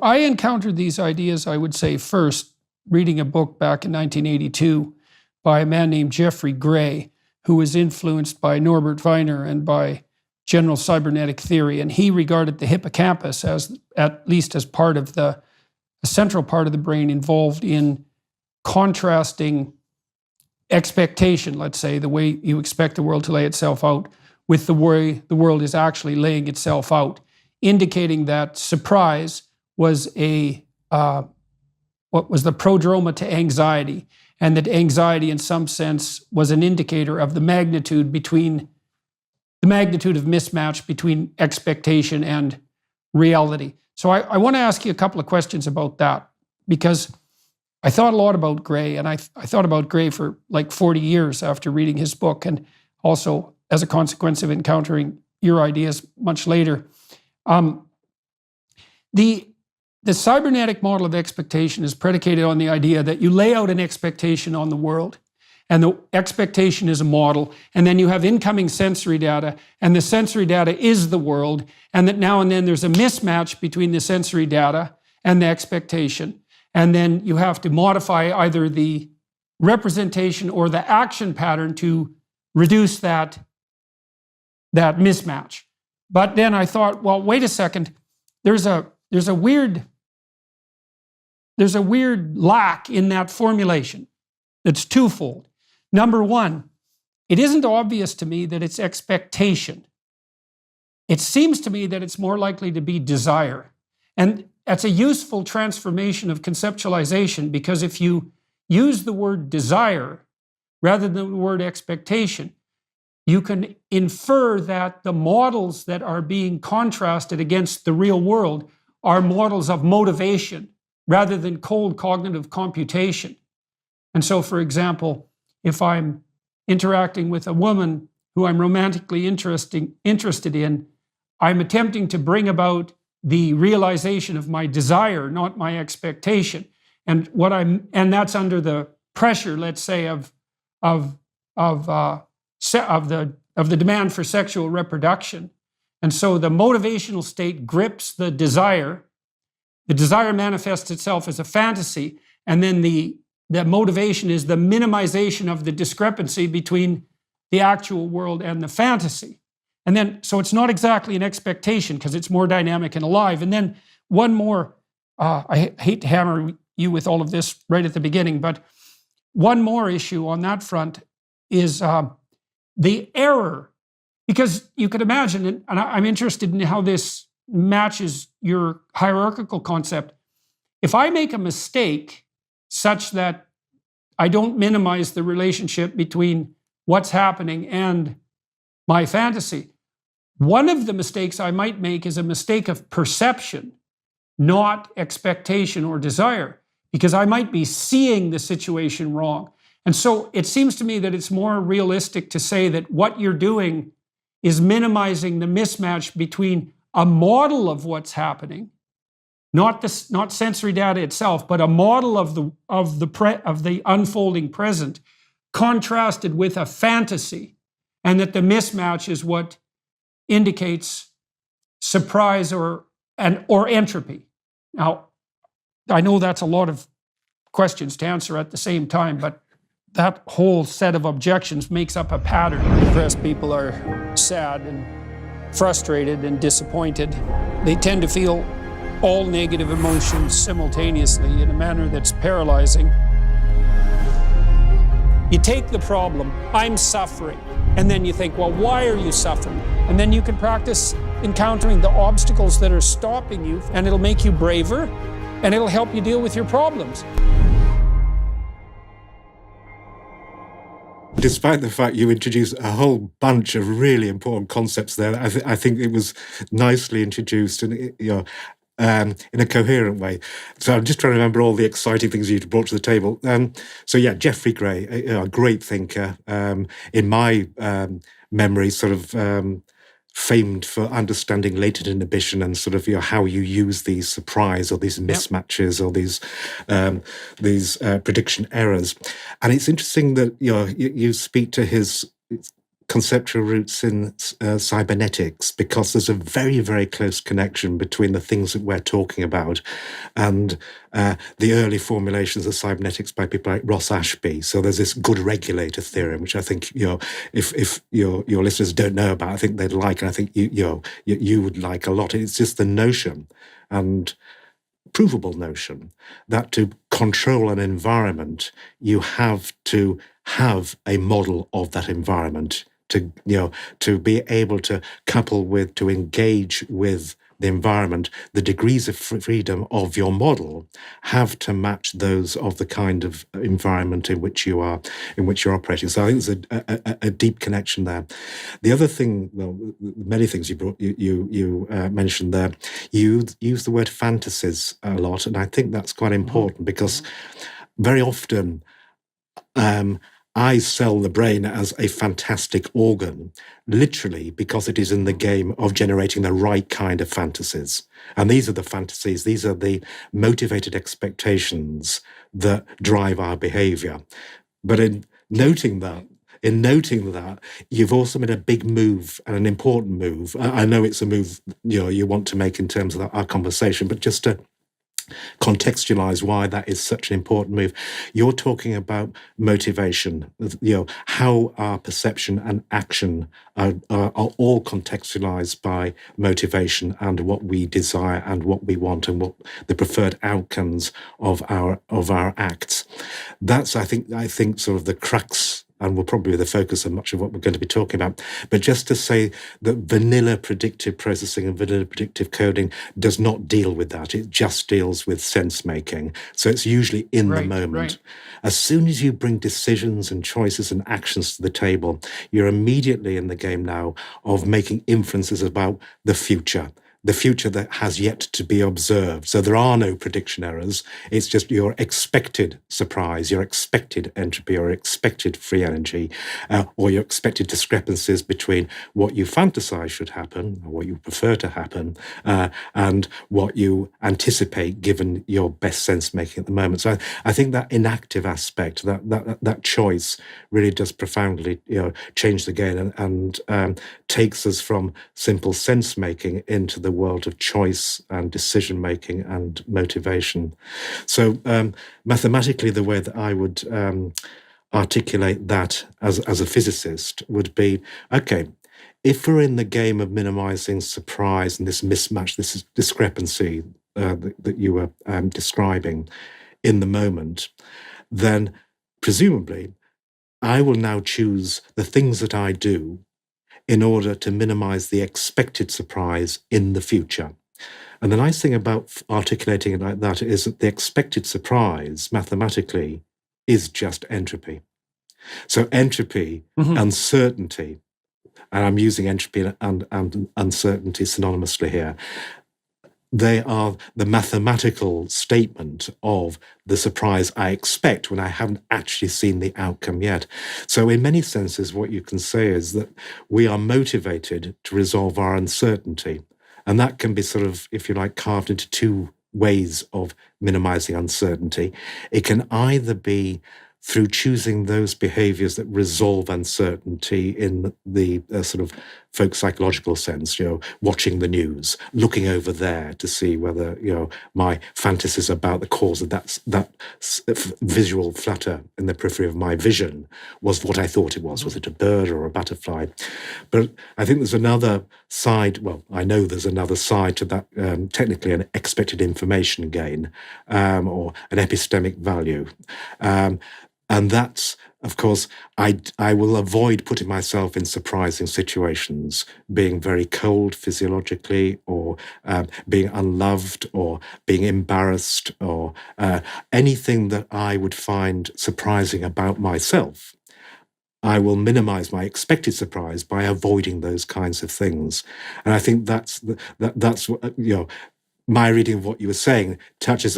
I encountered these ideas, I would say, first reading a book back in 1982 by a man named Jeffrey Gray, who was influenced by Norbert Wiener and by general cybernetic theory. And he regarded the hippocampus as, at least as part of a central part of the brain involved in contrasting expectation, let's say, the way you expect the world to lay itself out, with the way the world is actually laying itself out, indicating that surprise was what was the prodroma to anxiety, and that anxiety in some sense was an indicator of the magnitude of mismatch between expectation and reality. So I want to ask you a couple of questions about that, because I thought a lot about Gray, and I thought about Gray for like 40 years after reading his book, and also as a consequence of encountering your ideas much later. The cybernetic model of expectation is predicated on the idea that you lay out an expectation on the world, and the expectation is a model, and then you have incoming sensory data, and the sensory data is the world, and that now and then there's a mismatch between the sensory data and the expectation. And then you have to modify either the representation or the action pattern to reduce that mismatch. But then I thought, well, wait a second, there's a weird lack in that formulation. It's twofold. Number one, it isn't obvious to me that it's expectation. It seems to me that it's more likely to be desire. And that's a useful transformation of conceptualization, because if you use the word desire rather than the word expectation, you can infer that the models that are being contrasted against the real world are models of motivation rather than cold cognitive computation. And so, for example, if I'm interacting with a woman who I'm romantically interested in, I'm attempting to bring about the realization of my desire, not my expectation. And that's under the pressure, let's say, of the demand for sexual reproduction. And so the motivational state grips the desire. The desire manifests itself as a fantasy, and then the motivation is the minimization of the discrepancy between the actual world and the fantasy. And then, so it's not exactly an expectation because it's more dynamic and alive. And then one more, I hate to hammer you with all of this right at the beginning, but one more issue on that front is the error. Because you could imagine, and I'm interested in how this matches your hierarchical concept. If I make a mistake such that I don't minimize the relationship between what's happening and my fantasy, one of the mistakes I might make is a mistake of perception, not expectation or desire, because I might be seeing the situation wrong. And so it seems to me that it's more realistic to say that what you're doing is minimizing the mismatch between a model of what's happening, not sensory data itself, but a model of the unfolding present, contrasted with a fantasy, and that the mismatch is what indicates surprise or entropy. Now, I know that's a lot of questions to answer at the same time, but that whole set of objections makes up a pattern. Depressed people are sad and frustrated and disappointed. They tend to feel all negative emotions simultaneously in a manner that's paralyzing. You take the problem, I'm suffering, and then you think, well, why are you suffering? And then you can practice encountering the obstacles that are stopping you, and it'll make you braver, and it'll help you deal with your problems. Despite the fact you introduced a whole bunch of really important concepts there, I think it was nicely introduced and in a coherent way. So I'm just trying to remember all the exciting things you brought to the table. So yeah, Jeffrey Gray, a great thinker, in my memory, sort of famed for understanding latent inhibition and sort of how you use these surprise or these mismatches or these prediction errors. And it's interesting that you speak to his conceptual roots in cybernetics, because there's a very, very close connection between the things that we're talking about and the early formulations of cybernetics by people like Ross Ashby. So there's this good regulator theorem, which I think, if your listeners don't know about, I think they'd like, and I think you would like a lot. It's just the notion, and provable notion, that to control an environment, you have to have a model of that environment to be able to couple with, to engage with the environment. The degrees of freedom of your model have to match those of the kind of environment in which you're operating. So I think there's a deep connection there. The other thing, well, many things you mentioned there, you use the word fantasies a lot, and I think that's quite important, because very often I sell the brain as a fantastic organ, literally, because it is in the game of generating the right kind of fantasies. And these are the fantasies, these are the motivated expectations that drive our behavior. But in noting that, you've also made a big move, and an important move. I know it's a move you want to make in terms of our conversation, but just to contextualize why that is such an important move. You're talking about motivation, how our perception and action are all contextualized by motivation and what we desire and what we want and what the preferred outcomes of our acts. That's, I think sort of the crux, and will probably be the focus of much of what we're going to be talking about. But just to say that vanilla predictive processing and vanilla predictive coding does not deal with that. It just deals with sense making. So it's usually in the moment. Right. As soon as you bring decisions and choices and actions to the table, you're immediately in the game now of making inferences about the future that has yet to be observed. So there are no prediction errors. It's just your expected surprise, your expected entropy, or expected free energy, or your expected discrepancies between what you fantasize should happen, or what you prefer to happen, and what you anticipate given your best sense making at the moment. So I think that inactive aspect, that choice, really does profoundly change the game and takes us from simple sense making into the world of choice and decision making and motivation. So mathematically, the way that I would articulate that as a physicist would be, okay, if we're in the game of minimizing surprise and this mismatch, this discrepancy that you were describing in the moment, then presumably I will now choose the things that I do in order to minimize the expected surprise in the future. And the nice thing about articulating it like that is that the expected surprise, mathematically, is just entropy. So entropy, uncertainty, and I'm using entropy and uncertainty synonymously here, they are the mathematical statement of the surprise I expect when I haven't actually seen the outcome yet. So in many senses, what you can say is that we are motivated to resolve our uncertainty. And that can be sort of, if you like, carved into two ways of minimizing uncertainty. It can either be through choosing those behaviors that resolve uncertainty in the sort of folk psychological sense, watching the news, looking over there to see whether, my fantasies about the cause of that visual flutter in the periphery of my vision was what I thought it was. Was it a bird or a butterfly? But I think there's another side, well, I know there's another side to that, technically an expected information gain, or an epistemic value. And that's, of course, I will avoid putting myself in surprising situations, being very cold physiologically, or being unloved, or being embarrassed, or anything that I would find surprising about myself. I will minimize my expected surprise by avoiding those kinds of things. And I think that's what, my reading of what you were saying touches